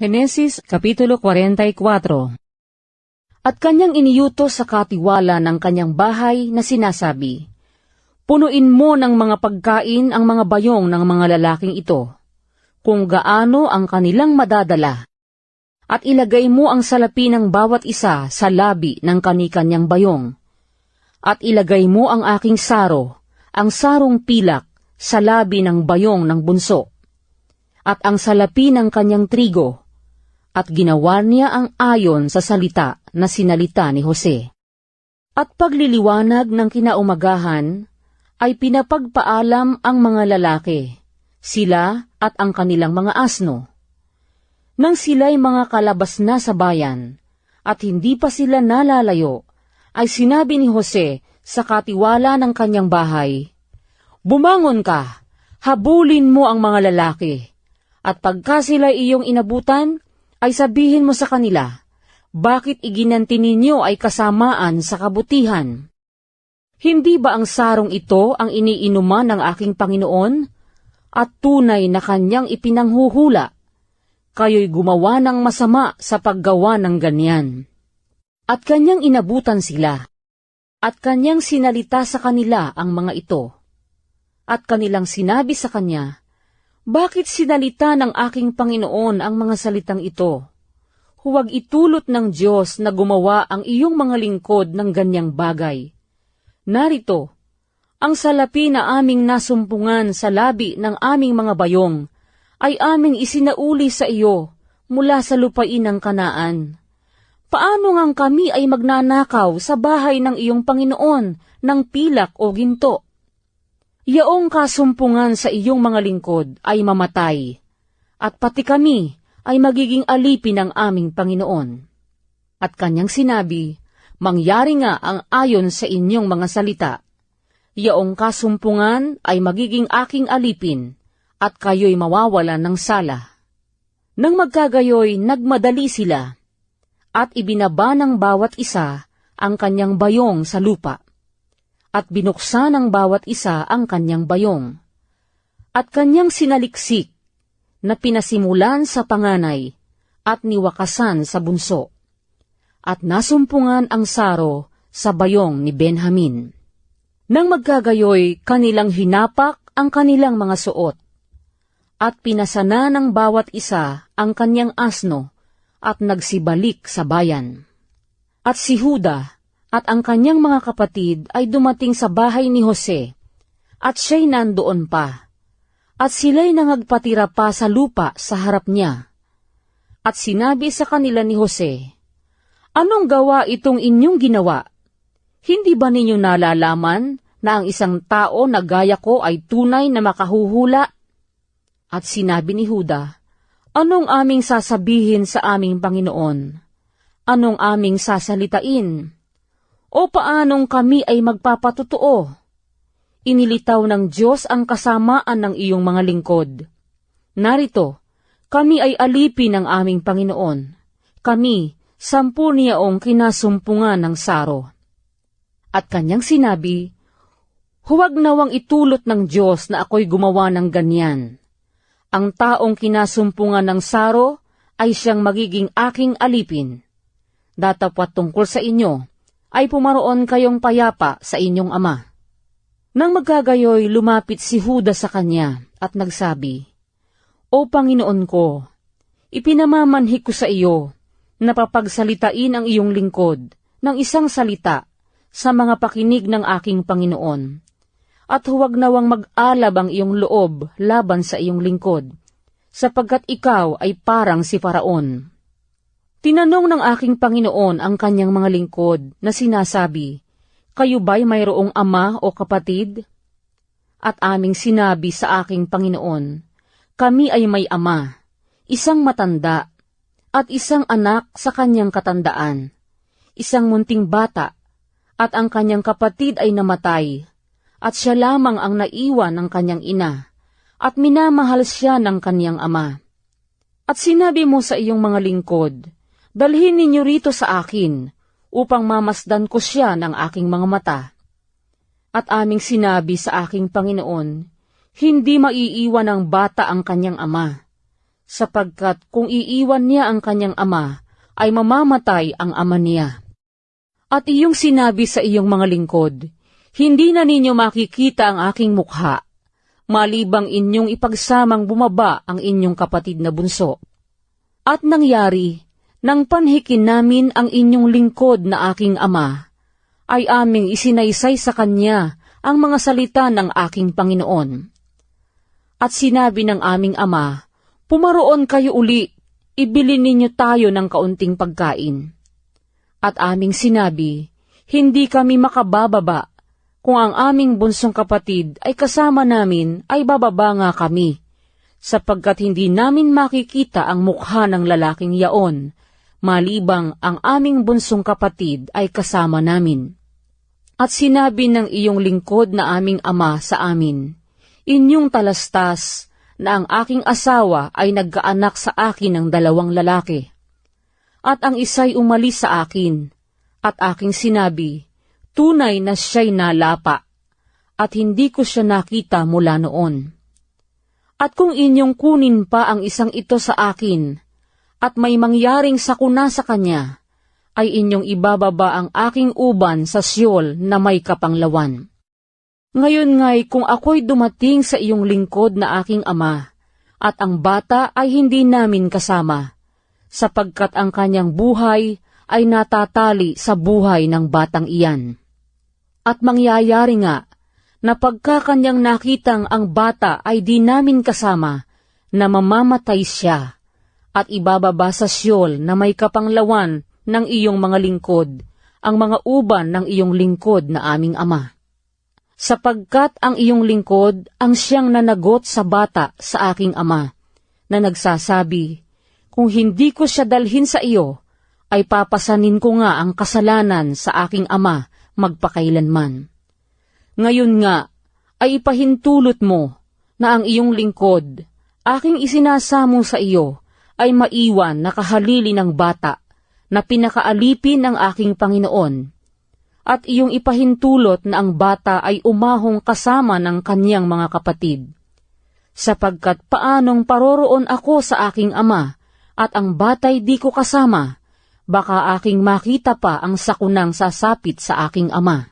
Henesis Kapitulo 44. At kanyang iniyutos sa katiwala ng kanyang bahay na sinasabi, punuin mo ng mga pagkain ang mga bayong ng mga lalaking ito, kung gaano ang kanilang madadala, at ilagay mo ang salapi ng bawat isa sa labi ng kani-kanyang bayong, at ilagay mo ang aking saro, ang sarong pilak, sa labi ng bayong ng bunso, at ang salapi ng kanyang trigo, at ginawa niya ang ayon sa salita na sinalita ni Jose. At pagliliwanag ng kinaumagahan, ay pinapagpaalam ang mga lalaki, sila at ang kanilang mga asno. Nang sila'y mga kalabas na sa bayan, at hindi pa sila nalalayo, ay sinabi ni Jose sa katiwala ng kanyang bahay, bumangon ka, habulin mo ang mga lalaki, at pagka sila iyong inabutan, ay sabihin mo sa kanila, bakit iginanti ninyo ay kasamaan sa kabutihan? Hindi ba ang sarong ito ang iniinuman ng aking Panginoon? At tunay na kanyang ipinanghuhula, kayo'y gumawa ng masama sa paggawa ng ganyan. At kanyang inabutan sila, at kanyang sinalita sa kanila ang mga ito. At kanilang sinabi sa kanya, bakit sinalita ng aking Panginoon ang mga salitang ito? Huwag itulot ng Diyos na gumawa ang iyong mga lingkod ng ganyang bagay. Narito, ang salapi na aming nasumpungan sa labi ng aming mga bayong ay aming isinauli sa iyo mula sa lupain ng Kanaan. Paano ngang kami ay magnanakaw sa bahay ng iyong Panginoon ng pilak o ginto? Yaong kasumpungan sa iyong mga lingkod ay mamatay, at pati kami ay magiging alipin ng aming Panginoon. At kanyang sinabi, mangyari nga ang ayon sa inyong mga salita. Yaong kasumpungan ay magiging aking alipin, at kayo'y mawawalan ng sala. Nang magkagayoy, nagmadali sila, at ibinaba ng bawat isa ang kanyang bayong sa lupa, at binuksan ng bawat isa ang kanyang bayong. At kanyang sinaliksik, na pinasimulan sa panganay, at niwakasan sa bunso. At nasumpungan ang saro sa bayong ni Benjamin. Nang magkagayoy, kanilang hinapak ang kanilang mga suot, at pinasana ng bawat isa ang kanyang asno, at nagsibalik sa bayan. At si Juda, at ang kanyang mga kapatid ay dumating sa bahay ni Jose, at siya'y nandoon pa, at sila'y nangagpatira pa sa lupa sa harap niya. At sinabi sa kanila ni Jose, anong gawa itong inyong ginawa? Hindi ba ninyo nalalaman na ang isang tao na gaya ko ay tunay na makahuhula? At sinabi ni Juda, anong aming sasabihin sa aming Panginoon? Anong aming sasalitain? O paanong kami ay magpapatotoo? Inilitaw ng Diyos ang kasamaan ng iyong mga lingkod. Narito, kami ay alipin ng aming Panginoon. Kami, 10 niyaong kinasumpungan ng saro. At kanyang sinabi, huwag nawang itulot ng Diyos na ako'y gumawa ng ganyan. Ang taong kinasumpungan ng saro ay siyang magiging aking alipin. Datapwat tungkol sa inyo, ay pumaroon kayong payapa sa inyong ama. Nang magkagayoy, lumapit si Juda sa kanya at nagsabi, O Panginoon ko, ipinamamanhi ko sa iyo na papagsalitain ang iyong lingkod ng isang salita sa mga pakinig ng aking Panginoon, at huwag nawang mag-alab ang iyong loob laban sa iyong lingkod, sapagkat ikaw ay parang si Faraon. Tinanong ng aking Panginoon ang kanyang mga lingkod na sinasabi, kayo ba'y mayroong ama o kapatid? At aming sinabi sa aking Panginoon, kami ay may ama, isang matanda, at isang anak sa kanyang katandaan, isang munting bata, at ang kanyang kapatid ay namatay, at siya lamang ang naiwan ng kanyang ina, at minamahal siya ng kanyang ama. At sinabi mo sa iyong mga lingkod, dalhin ninyo rito sa akin, upang mamasdan ko siya ng aking mga mata. At aming sinabi sa aking Panginoon, hindi maiiwan ng bata ang kanyang ama, sapagkat kung iiwan niya ang kanyang ama, ay mamamatay ang ama niya. At iyong sinabi sa iyong mga lingkod, hindi na ninyo makikita ang aking mukha, malibang inyong ipagsamang bumaba ang inyong kapatid na bunso. At nangyari, nang panhikin namin ang inyong lingkod na aking ama, ay aming isinaysay sa kanya ang mga salita ng aking Panginoon. At sinabi ng aming ama, pumaroon kayo uli, ibili ninyo tayo ng kaunting pagkain. At aming sinabi, hindi kami makabababa, kung ang aming bunsong kapatid ay kasama namin ay bababa nga kami, sapagkat hindi namin makikita ang mukha ng lalaking yaon, malibang ang aming bunsong kapatid ay kasama namin. At sinabi ng iyong lingkod na aming ama sa amin, inyong talastas na ang aking asawa ay nagkaanak sa akin ng 2 lalaki. At ang isa'y umalis sa akin, at aking sinabi, tunay na siya'y nalapa, at hindi ko siya nakita mula noon. At kung inyong kunin pa ang isang ito sa akin, at may mangyaring sakuna sa kanya, ay inyong ibababa ang aking uban sa Sheol na may kapanglawan. Ngayon nga'y kung ako'y dumating sa iyong lingkod na aking ama, at ang bata ay hindi namin kasama, sapagkat ang kanyang buhay ay natatali sa buhay ng batang iyan. At mangyayari nga, na pagka kanyang nakitang ang bata ay di namin kasama, na mamamatay siya, at ibababa sa Sheol na may kapanglawan ng iyong mga lingkod, ang mga uban ng iyong lingkod na aming ama. Sapagkat ang iyong lingkod ang siyang nanagot sa bata sa aking ama, na nagsasabi, kung hindi ko siya dalhin sa iyo, ay papasanin ko nga ang kasalanan sa aking ama magpakailanman. Ngayon nga, ay ipahintulot mo na ang iyong lingkod, aking isinasamo sa iyo, ay maiwan na kahalili ng bata, na pinakaalipin ng aking Panginoon, at iyong ipahintulot na ang bata ay umahong kasama ng kanyang mga kapatid. Sapagkat paanong paroroon ako sa aking ama, at ang bata'y di ko kasama, baka aking makita pa ang sakunang sasapit sa aking ama.